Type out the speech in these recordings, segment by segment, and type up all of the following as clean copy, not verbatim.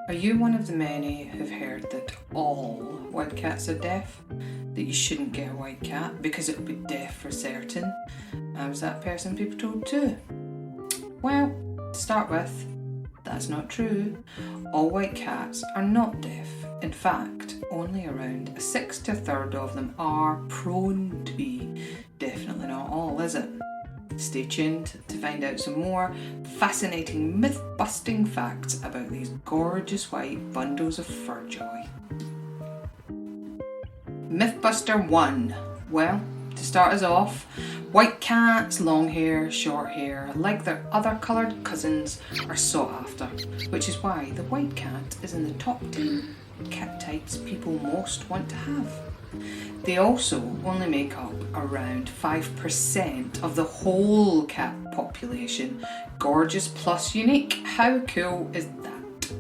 Are you one of the many who've heard that all white cats are deaf? That you shouldn't get a white cat because it'll be deaf for certain? I was that person people told too. Well, to start with, that's not true. All white cats are not deaf. In fact, only around a sixth to a third of them are prone to be. Definitely not all, is it? Stay tuned to find out some more fascinating myth-busting facts about these gorgeous white bundles of fur joy. Mythbuster 1. Well, to start us off, white cats, long hair, short hair, like their other coloured cousins, are sought after, which is why the white cat is in the top 10 cat types people most want to have. They also only make up around 5% of the whole cat population. Gorgeous plus unique. How cool is that?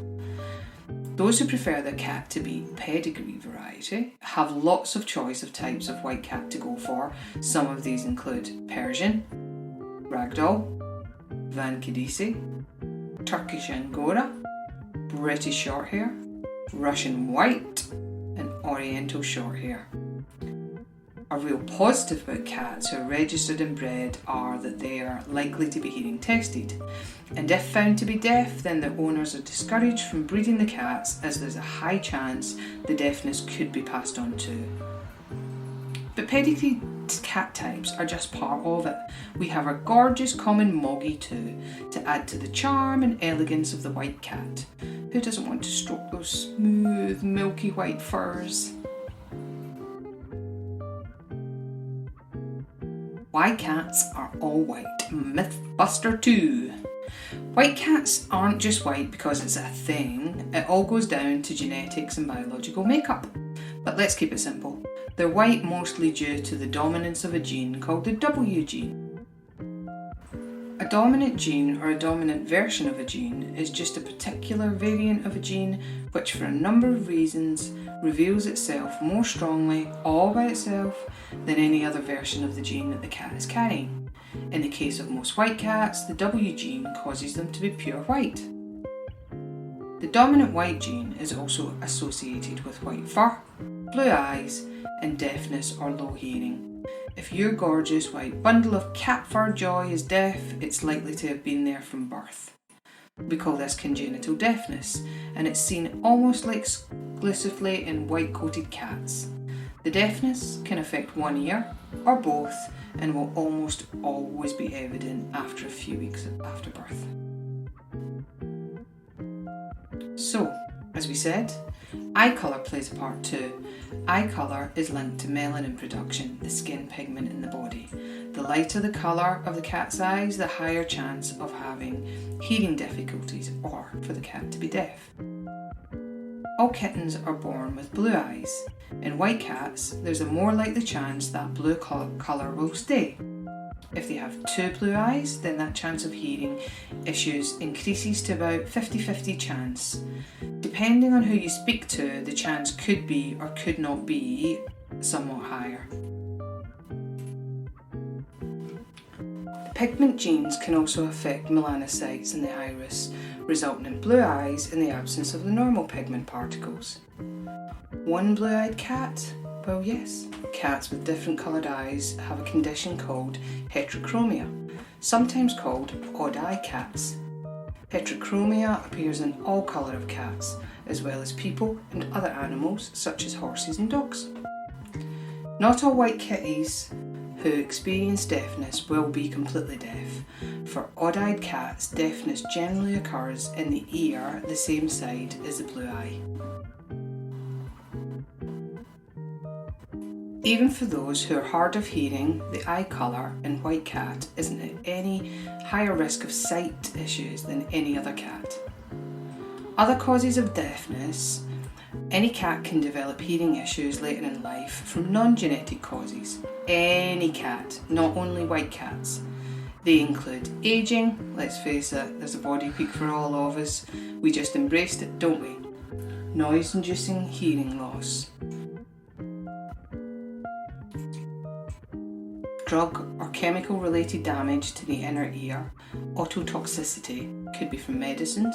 Those who prefer their cat to be pedigree variety have lots of choice of types of white cat to go for. Some of these include Persian, Ragdoll, Van Kedisi, Turkish Angora, British Shorthair, Russian White, and Oriental Shorthair. A real positive about cats who are registered and bred are that they are likely to be hearing tested, and if found to be deaf, then the owners are discouraged from breeding the cats, as there's a high chance the deafness could be passed on too. But pedigree cat types are just part of it. We have our gorgeous common moggy too, to add to the charm and elegance of the white cat. Who doesn't want to stroke those smooth, milky white furs? Why cats are all white. Mythbuster 2. White cats aren't just white because it's a thing. It all goes down to genetics and biological makeup. But let's keep it simple. They're white mostly due to the dominance of a gene called the W gene. A dominant gene or a dominant version of a gene is just a particular variant of a gene which for a number of reasons reveals itself more strongly all by itself than any other version of the gene that the cat is carrying. In the case of most white cats, the W gene causes them to be pure white. The dominant white gene is also associated with white fur, blue eyes, and deafness or low hearing. If your gorgeous white bundle of cat fur joy is deaf, it's likely to have been there from birth. We call this congenital deafness, and it's seen almost like exclusively in white-coated cats. The deafness can affect one ear or both and will almost always be evident after a few weeks after birth. So, as we said, eye colour plays a part too. Eye colour is linked to melanin production, the skin pigment in the body. The lighter the colour of the cat's eyes, the higher chance of having hearing difficulties or for the cat to be deaf. All kittens are born with blue eyes. In white cats, there's a more likely chance that blue colour will stay. If they have two blue eyes, then that chance of hearing issues increases to about 50-50 chance. Depending on who you speak to, the chance could be or could not be somewhat higher. The pigment genes can also affect melanocytes in the iris, resulting in blue eyes in the absence of the normal pigment particles. One blue-eyed cat? Well, yes. Cats with different coloured eyes have a condition called heterochromia, sometimes called odd-eye cats. Heterochromia appears in all colour of cats, as well as people and other animals such as horses and dogs. Not all white kitties who experience deafness will be completely deaf. For odd-eyed cats, deafness generally occurs in the ear the same side as the blue eye. Even for those who are hard of hearing, the eye colour in white cat isn't at any higher risk of sight issues than any other cat. Other causes of deafness: any cat can develop hearing issues later in life from non-genetic causes. Any cat, not only white cats. They include ageing. Let's face it, there's a body peak for all of us. We just embraced it, don't we? Noise-inducing hearing loss. Drug or chemical related damage to the inner ear. Ototoxicity could be from medicines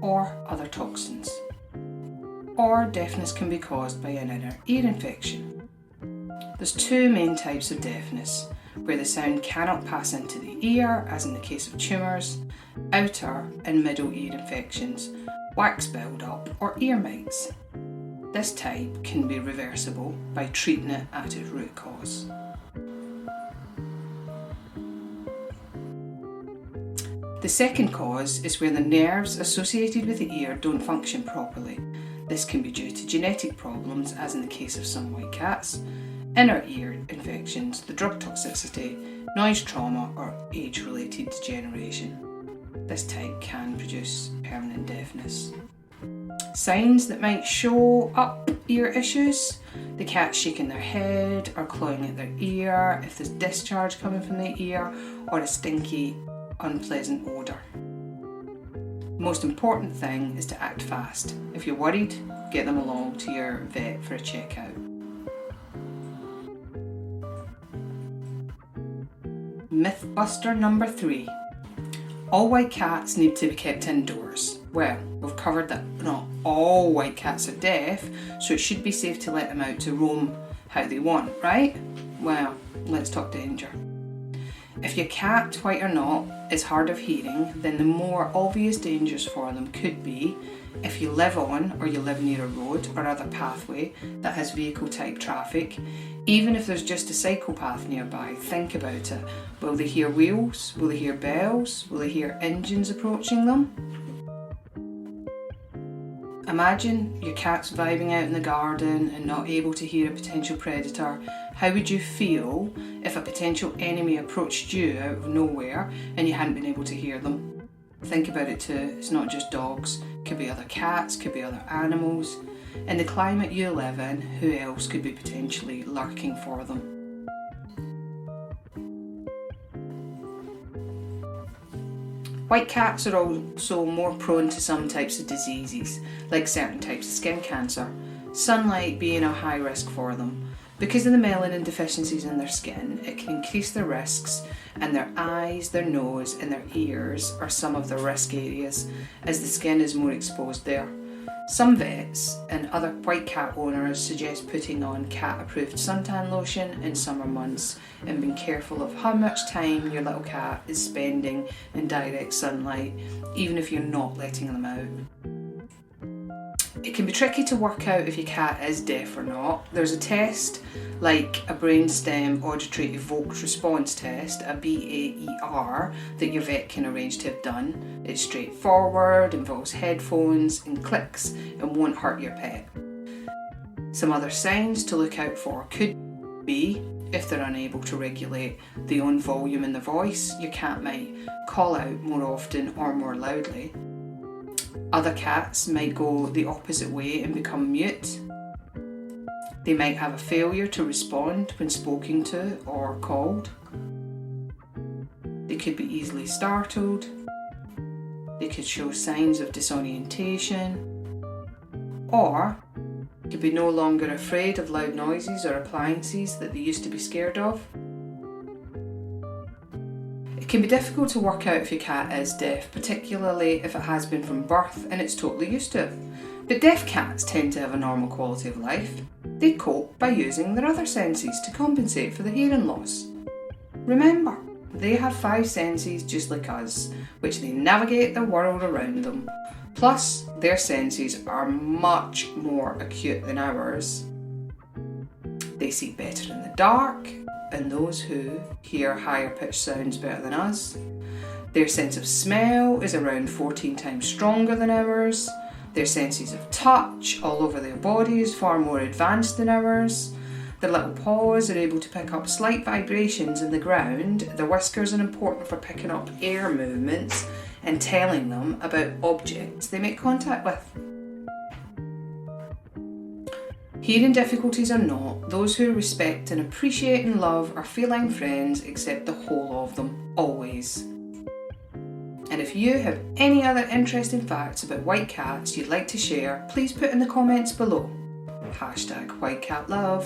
or other toxins. Or deafness can be caused by an inner ear infection. There's two main types of deafness, where the sound cannot pass into the ear, as in the case of tumours, outer and middle ear infections, wax build-up or ear mites. This type can be reversible by treating it at its root cause. The second cause is where the nerves associated with the ear don't function properly. This can be due to genetic problems, as in the case of some white cats, inner ear infections, the drug toxicity, noise trauma, or age-related degeneration. This type can produce permanent deafness. Signs that might show up ear issues: the cat shaking their head or clawing at their ear, if there's discharge coming from the ear, or a stinky, unpleasant odour. The most important thing is to act fast. If you're worried, get them along to your vet for a checkout. Mythbuster number 3. All white cats need to be kept indoors. Well, we've covered that not all white cats are deaf, so it should be safe to let them out to roam how they want, right? Well, let's talk danger. If your cat, white or not, is hard of hearing, then the more obvious dangers for them could be if you live on or you live near a road or other pathway that has vehicle type traffic. Even if there's just a cycle path nearby, think about it. Will they hear wheels? Will they hear bells? Will they hear engines approaching them? Imagine your cat's vibing out in the garden and not able to hear a potential predator. How would you feel if a potential enemy approached you out of nowhere and you hadn't been able to hear them? Think about it too. It's not just dogs. Could be other cats, could be other animals. In the climate you live in, who else could be potentially lurking for them? White cats are also more prone to some types of diseases, like certain types of skin cancer, sunlight being a high risk for them. Because of the melanin deficiencies in their skin, it can increase their risks, and their eyes, their nose and their ears are some of the risk areas, as the skin is more exposed there. Some vets and other white cat owners suggest putting on cat-approved suntan lotion in summer months and being careful of how much time your little cat is spending in direct sunlight, even if you're not letting them out. It can be tricky to work out if your cat is deaf or not. There's a test like a brainstem auditory evoked response test, a BAER, that your vet can arrange to have done. It's straightforward, involves headphones and clicks, and won't hurt your pet. Some other signs to look out for could be if they're unable to regulate the own volume in the voice. Your cat might call out more often or more loudly. Other cats might go the opposite way and become mute. They might have a failure to respond when spoken to or called. They could be easily startled. They could show signs of disorientation. Or could be no longer afraid of loud noises or appliances that they used to be scared of. It can be difficult to work out if your cat is deaf, particularly if it has been from birth and it's totally used to it. But deaf cats tend to have a normal quality of life. They cope by using their other senses to compensate for the hearing loss. Remember, they have 5 senses just like us, which they navigate the world around them. Plus, their senses are much more acute than ours. They see better in the dark, and those who hear higher pitched sounds better than us. Their sense of smell is around 14 times stronger than ours. Their senses of touch all over their body is far more advanced than ours. Their little paws are able to pick up slight vibrations in the ground. Their whiskers are important for picking up air movements and telling them about objects they make contact with. Hearing difficulties or not, those who respect and appreciate and love our feline friends accept the whole of them, always. And if you have any other interesting facts about white cats you'd like to share, please put in the comments below. #WhiteCatLove.